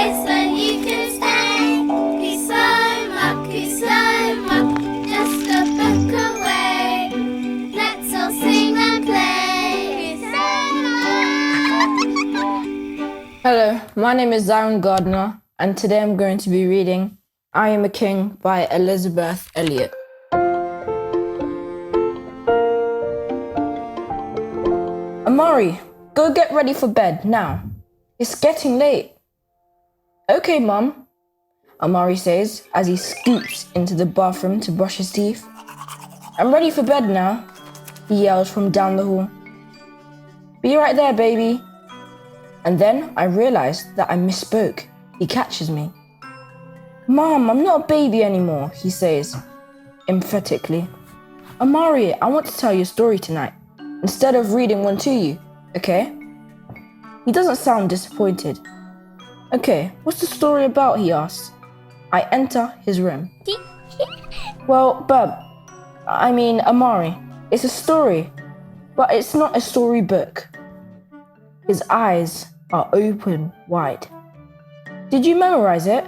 place where you can stay. Kusoma, Kusoma, just a book away. Let's all sing and play. Kusoma. Hello, my name is Zion Gardner, and today I'm going to be reading I Am a King by Elizabeth Elliot. Amari, go get ready for bed now. It's getting late. Okay, Mum, Amari says as he scoops into the bathroom to brush his teeth. I'm ready for bed now, he yells from down the hall. Be right there, baby. And then I realize that I misspoke. He catches me. Mom, I'm not a baby anymore, he says, emphatically. Amari, I want to tell you a story tonight, instead of reading one to you, okay? He doesn't sound disappointed. Okay, what's the story about, he asks. I enter his room. Well, Amari, it's a story, but it's not a storybook. His eyes are open wide. Did you memorize it?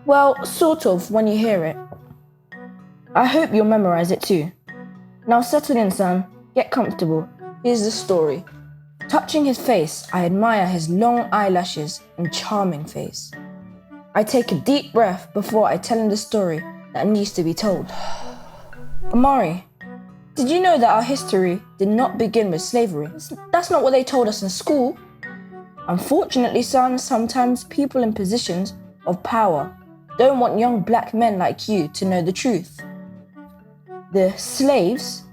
Well, sort of, when you hear it. I hope you'll memorize it too. Now settle in, son. Get comfortable. Here's the story. Touching his face, I admire his long eyelashes and charming face. I take a deep breath before I tell him the story that needs to be told. Amari, did you know that our history did not begin with slavery? That's not what they told us in school. Unfortunately, son, sometimes people in positions of power don't want young black men like you to know the truth. The slaves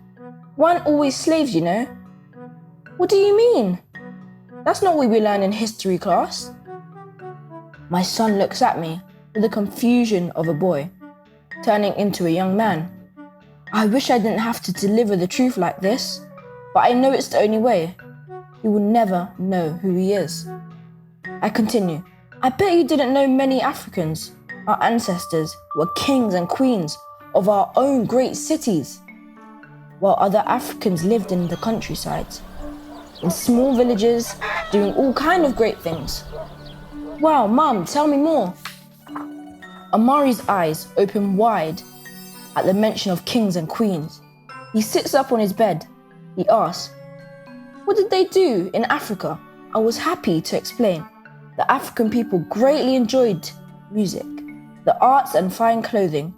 weren't always slaves, you know. What do you mean? That's not what we learn in history class. My son looks at me with the confusion of a boy, turning into a young man. I wish I didn't have to deliver the truth like this, but I know it's the only way. He will never know who he is. I continue. I bet you didn't know many Africans, our ancestors, were kings and queens of our own great cities, while other Africans lived in the countrysides, in small villages, doing all kind of great things. Wow, Mum, tell me more. Amari's eyes open wide at the mention of kings and queens. He sits up on his bed. He asks, what did they do in Africa? I was happy to explain. The African people greatly enjoyed music, the arts and fine clothing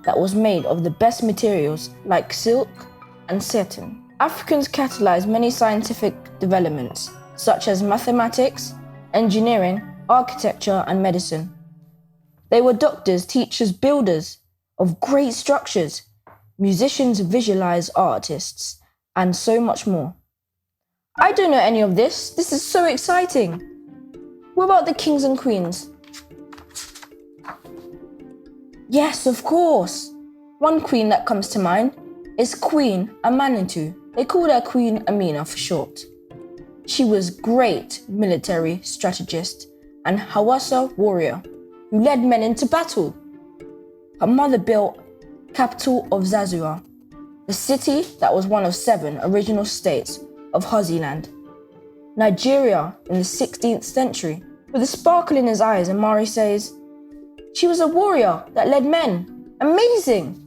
that was made of the best materials like silk and satin. Africans catalyzed many scientific developments, such as mathematics, engineering, architecture, and medicine. They were doctors, teachers, builders of great structures, musicians, visualized artists, and so much more. I don't know any of this. This is so exciting. What about the kings and queens? Yes, of course. One queen that comes to mind is Queen Amina. They called her Queen Amina for short. She was great military strategist and Hausa warrior who led men into battle. Her mother built capital of Zazua, the city that was one of 7 original states of Haziland, Nigeria in the 16th century. With a sparkle in his eyes, Amari says, she was a warrior that led men. Amazing!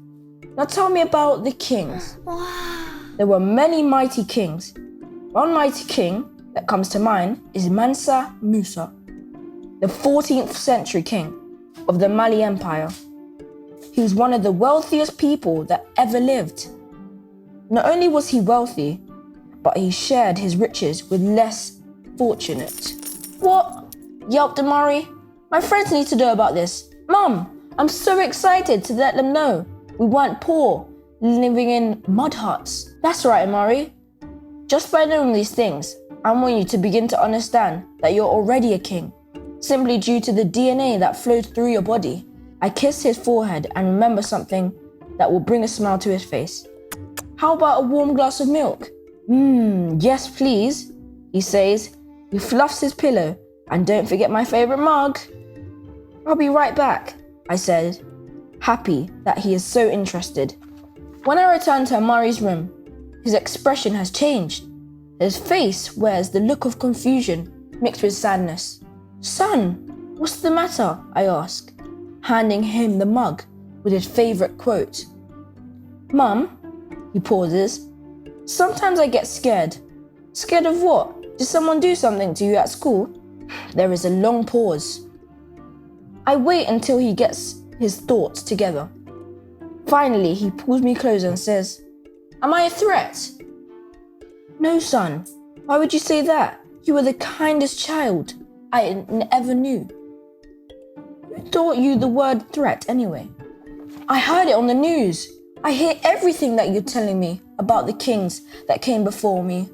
Now tell me about the kings. Wow. There were many mighty kings. One mighty king that comes to mind is Mansa Musa, the 14th century king of the Mali Empire. He was one of the wealthiest people that ever lived. Not only was he wealthy, but he shared his riches with less fortunate. What? Yelped Amari. My friends need to know about this. Mum, I'm so excited to let them know we weren't poor, living in mud huts. That's right, Amari. Just by knowing these things, I want you to begin to understand that you're already a king, simply due to the DNA that flows through your body. I kiss his forehead and remember something that will bring a smile to his face. How about a warm glass of milk? Yes, please, he says. He fluffs his pillow. And don't forget my favorite mug. I'll be right back, I said, happy that he is so interested. When I return to Amari's room, his expression has changed. His face wears the look of confusion mixed with sadness. Son, What's the matter? I ask, handing him the mug with his favourite quote. Mum, he pauses. Sometimes I get scared. Scared of what? Did someone do something to you at school? There is a long pause. I wait until he gets his thoughts together. Finally, he pulls me close and says, Am I a threat? No, son. Why would you say that? You were the kindest child I ever knew. Who taught you the word threat anyway? I heard it on the news. I hear everything that you're telling me about the kings that came before me.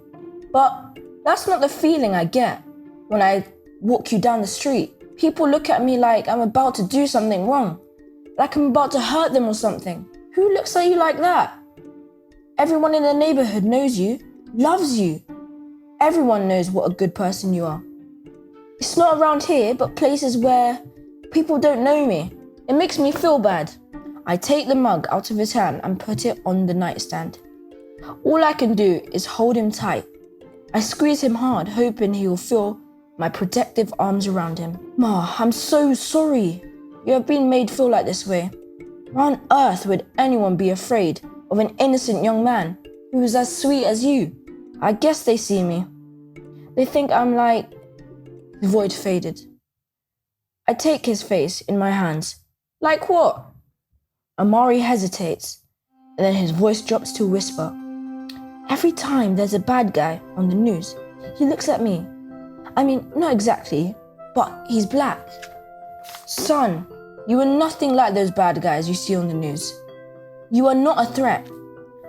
But that's not the feeling I get when I walk you down the street. People look at me like I'm about to do something wrong, like I'm about to hurt them or something. Who looks at you like that? Everyone in the neighborhood knows you, loves you. Everyone knows what a good person you are. It's not around here, but places where people don't know me. It makes me feel bad. I take the mug out of his hand and put it on the nightstand. All I can do is hold him tight. I squeeze him hard, hoping he will feel my protective arms around him. Ma, I'm so sorry. You have been made feel like this way. Why on earth would anyone be afraid of an innocent young man who is as sweet as you? I guess they see me. They think I'm like... The void faded. I take his face in my hands. Like what? Amari hesitates, and then his voice drops to a whisper. Every time there's a bad guy on the news, he looks at me. I mean, not exactly, but he's black. Son, you are nothing like those bad guys you see on the news. You are not a threat.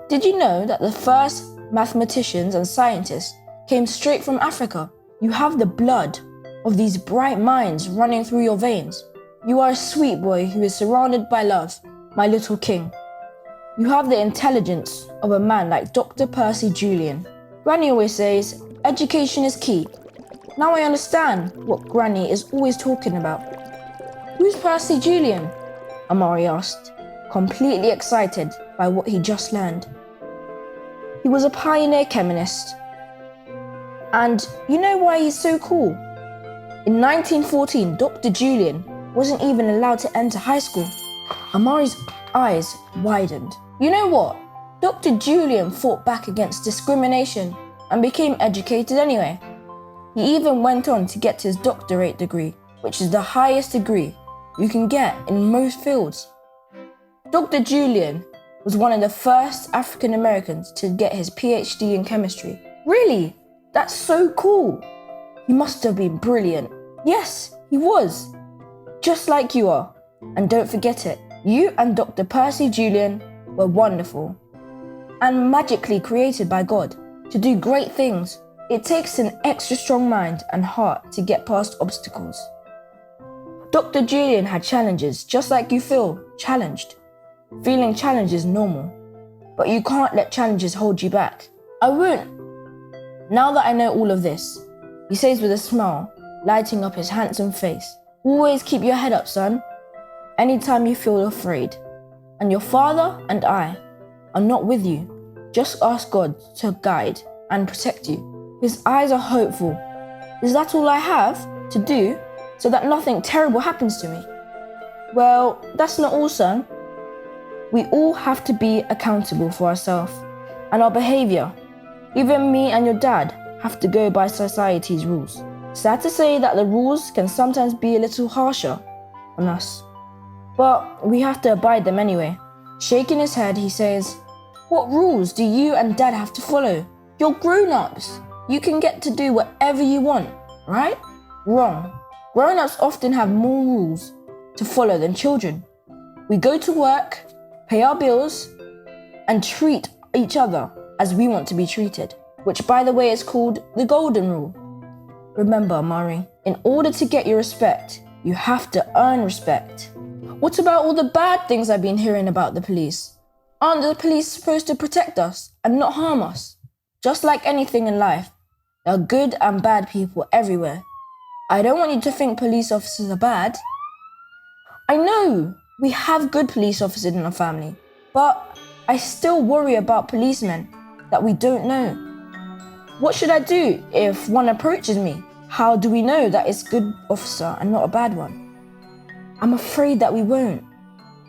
Did you know that the first mathematicians and scientists came straight from Africa? You have the blood of these bright minds running through your veins. You are a sweet boy who is surrounded by love, my little king. You have the intelligence of a man like Dr. Percy Julian. Granny always says, education is key. Now I understand what Granny is always talking about. Who's Percy Julian? Amari asked, completely excited by what he just learned. He was a pioneer chemist. And you know why he's so cool? In 1914, Dr. Julian wasn't even allowed to enter high school. Amari's eyes widened. You know what? Dr. Julian fought back against discrimination and became educated anyway. He even went on to get his doctorate degree, which is the highest degree you can get in most fields. Dr. Julian was one of the first African Americans to get his PhD in chemistry. Really? That's so cool. He must have been brilliant. Yes, he was. Just like you are. And don't forget it, you and Dr. Percy Julian were wonderful and magically created by God to do great things. It takes an extra strong mind and heart to get past obstacles. Dr. Julian had challenges just like you feel challenged. Feeling challenged is normal, but you can't let challenges hold you back. I won't. Now that I know all of this, he says with a smile, lighting up his handsome face. Always keep your head up, son. Anytime you feel afraid, and your father and I are not with you, just ask God to guide and protect you. His eyes are hopeful. Is that all I have to do so that nothing terrible happens to me? Well, that's not all, son. We all have to be accountable for ourselves and our behavior. Even me and your dad have to go by society's rules. Sad to say that the rules can sometimes be a little harsher on us, but we have to abide them anyway. Shaking his head, he says, what rules do you and dad have to follow? You're grown-ups. You can get to do whatever you want, right? Wrong. Grown-ups often have more rules to follow than children. We go to work, pay our bills, and treat each other as we want to be treated, which by the way is called the golden rule. Remember, Amari, in order to get your respect, you have to earn respect. What about all the bad things I've been hearing about the police? Aren't the police supposed to protect us and not harm us? Just like anything in life, there are good and bad people everywhere. I don't want you to think police officers are bad. I know we have good police officers in our family, but I still worry about policemen that we don't know. What should I do if one approaches me? how do we know that it's a good officer and not a bad one? I'm afraid that we won't.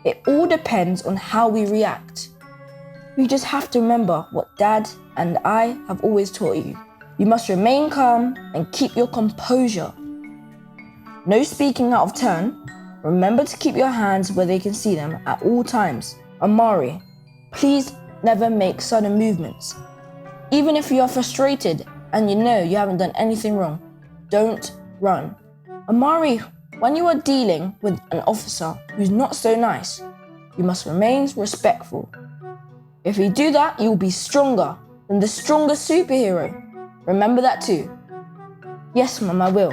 It all depends on how we react. You just have to remember what Dad and I have always taught you. You must remain calm and keep your composure. No speaking out of turn. Remember to keep your hands where they can see them at all times. Amari, please never make sudden movements. Even if you are frustrated and you know you haven't done anything wrong, don't run. Amari, when you are dealing with an officer who's not so nice, you must remain respectful. If you do that, you'll be stronger than the strongest superhero. Remember that too. Yes, Mum, I will.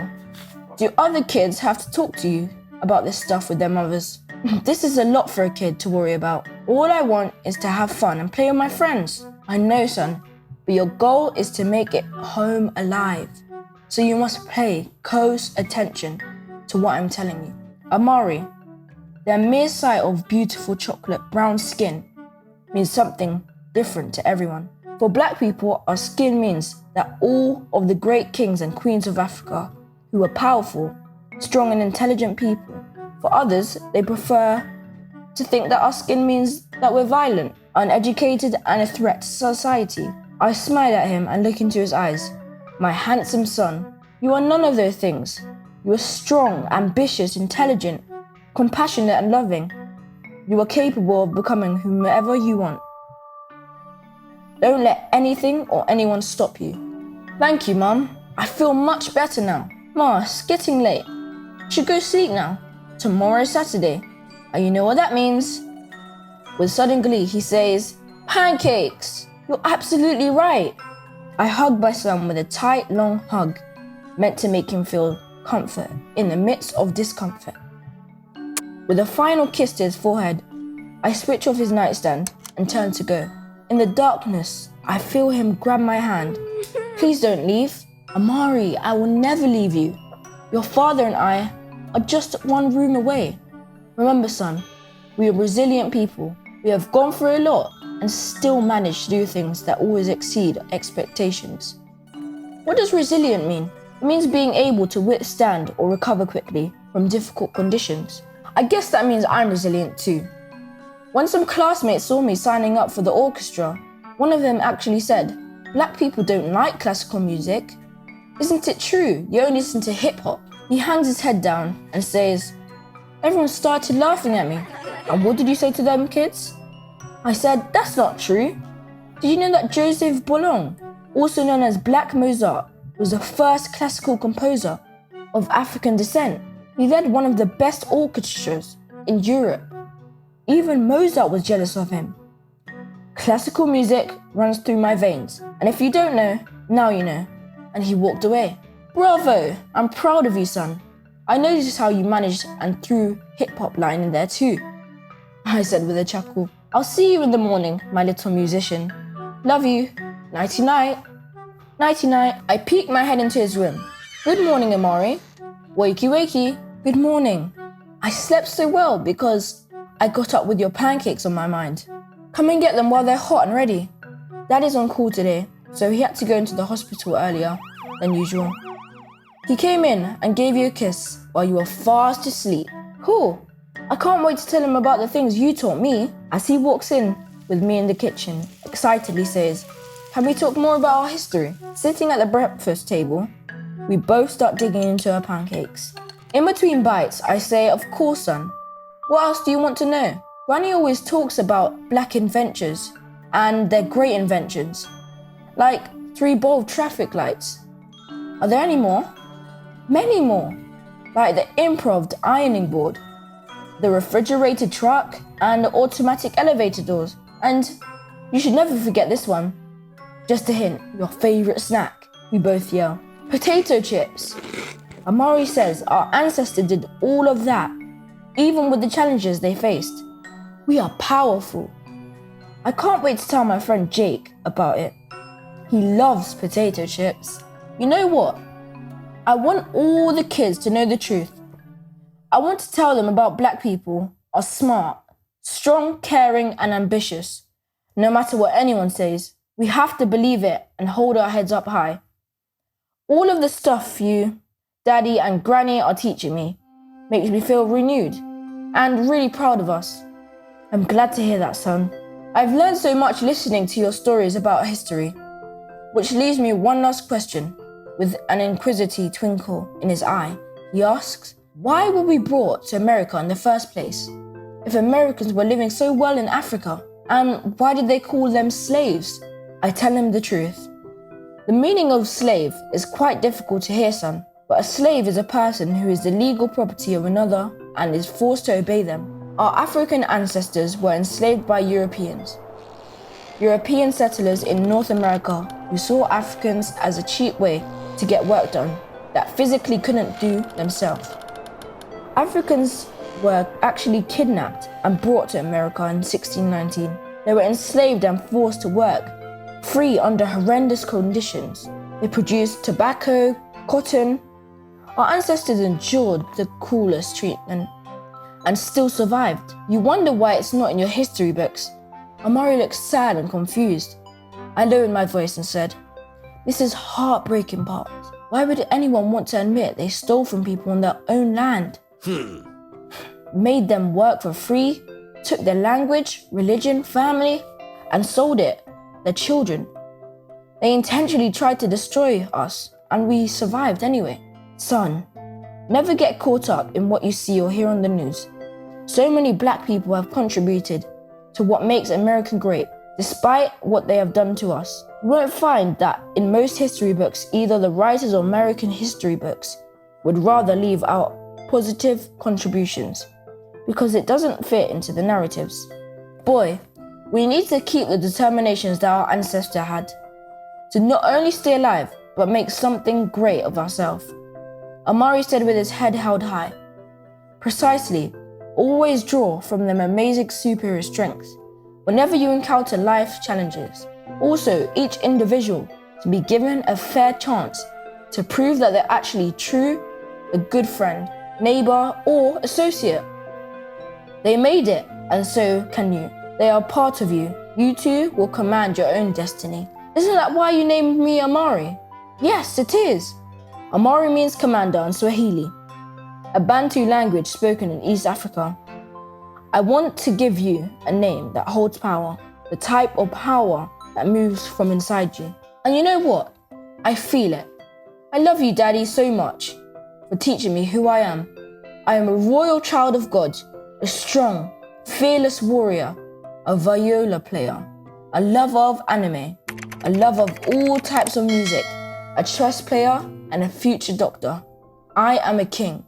Do other kids have to talk to you about this stuff with their mothers? This is a lot for a kid to worry about. All I want is to have fun and play with my friends. I know, son, but your goal is to make it home alive. So you must pay close attention to what I'm telling you. Amari, the mere sight of beautiful chocolate brown skin means something different to everyone. For Black people, our skin means that all of the great kings and queens of Africa who were powerful, strong and intelligent people. For others, they prefer to think that our skin means that we're violent, uneducated and a threat to society. I smile at him and look into his eyes. My handsome son, you are none of those things. You are strong, ambitious, intelligent, compassionate and loving. You are capable of becoming whomever you want. Don't let anything or anyone stop you. Thank you, Mum. I feel much better now. Ma, it's getting late. Should go sleep now. Tomorrow is Saturday. And you know what that means? With sudden glee, he says, pancakes! You're absolutely right. I hug my son with a tight, long hug, meant to make him feel comfort in the midst of discomfort. With a final kiss to his forehead, I switch off his nightstand and turn to go. In the darkness, I feel him grab my hand. Please don't leave. Amari, I will never leave you. Your father and I are just one room away. Remember, son, we are resilient people. We have gone through a lot and still managed to do things that always exceed expectations. What does resilient mean? It means being able to withstand or recover quickly from difficult conditions. I guess that means I'm resilient too. When some classmates saw me signing up for the orchestra, one of them actually said, Black people don't like classical music. Isn't it true? You only listen to hip-hop. He hangs his head down and says, everyone started laughing at me. And what did you say to them, kids? I said, that's not true. Did you know that Joseph Boulon, also known as Black Mozart, was the first classical composer of African descent? He led one of the best orchestras in Europe. Even Mozart was jealous of him. Classical music runs through my veins, and if you don't know, now you know. And he walked away. Bravo! I'm proud of you, son. I noticed how you managed and threw hip-hop line in there too. I said with a chuckle. I'll see you in the morning, my little musician. Love you. Nighty-night. Nighty-night. I peeked my head into his room. Good morning, Amari. Wakey, wakey. Good morning. I slept so well because I got up with your pancakes on my mind. Come and get them while they're hot and ready. Dad is on call today, so he had to go into the hospital earlier than usual. He came in and gave you a kiss while you were fast asleep. Cool. I can't wait to tell him about the things you taught me. As he walks in with me in the kitchen, excitedly says, can we talk more about our history? Sitting at the breakfast table, we both start digging into our pancakes. In between bites, I say, of course, son. What else do you want to know? Granny always talks about Black inventors and their great inventions, like 3 bulb traffic lights. Are there any more? Many more, like the improved ironing board, the refrigerated truck, and the automatic elevator doors. And you should never forget this one. Just a hint, your favorite snack, we both yell. Potato chips. Amari says our ancestors did all of that, even with the challenges they faced. We are powerful. I can't wait to tell my friend Jake about it. He loves potato chips. You know what? I want all the kids to know the truth. I want to tell them about Black people are smart, strong, caring, and ambitious. No matter what anyone says, we have to believe it and hold our heads up high. All of the stuff you Daddy and Granny are teaching me makes me feel renewed and really proud of us. I'm glad to hear that, son. I've learned so much listening to your stories about history, which leaves me one last question. With an inquisitive twinkle in his eye, he asks, why were we brought to America in the first place? If Americans were living so well in Africa, and why did they call them slaves? I tell him the truth. The meaning of slave is quite difficult to hear, son, but a slave is a person who is the legal property of another and is forced to obey them. Our African ancestors were enslaved by Europeans. European settlers in North America who saw Africans as a cheap way to get work done that physically couldn't do themselves. Africans were actually kidnapped and brought to America in 1619. They were enslaved and forced to work, free under horrendous conditions. They produced tobacco, cotton. Our ancestors endured the cruelest treatment and still survived. You wonder why it's not in your history books. Amari looked sad and confused. I lowered my voice and said, this is heartbreaking part. Why would anyone want to admit they stole from people on their own land? Made them work for free, took their language, religion, family, and sold it, their children. They intentionally tried to destroy us, and we survived anyway. Son, never get caught up in what you see or hear on the news. So many black people have contributed to what makes America great, despite what they have done to us. You won't find that in most history books, either the writers of American history books would rather leave out positive contributions because it doesn't fit into the narratives. Boy, we need to keep the determinations that our ancestor had to not only stay alive, but make something great of ourselves. Amari said with his head held high. Precisely, always draw from them amazing superior strengths whenever you encounter life challenges. Also, each individual to be given a fair chance to prove that they're actually true, a good friend, neighbor, or associate. They made it, and so can you. They are part of you. You too will command your own destiny. Isn't that why you named me Amari? Yes, it is. Amari means commander in Swahili, a Bantu language spoken in East Africa. I want to give you a name that holds power, the type of power that moves from inside you. And you know what? I feel it. I love you, Daddy, so much for teaching me who I am. I am a royal child of God, a strong, fearless warrior, a viola player, a lover of anime, a lover of all types of music, a chess player, and a future doctor. I am a king.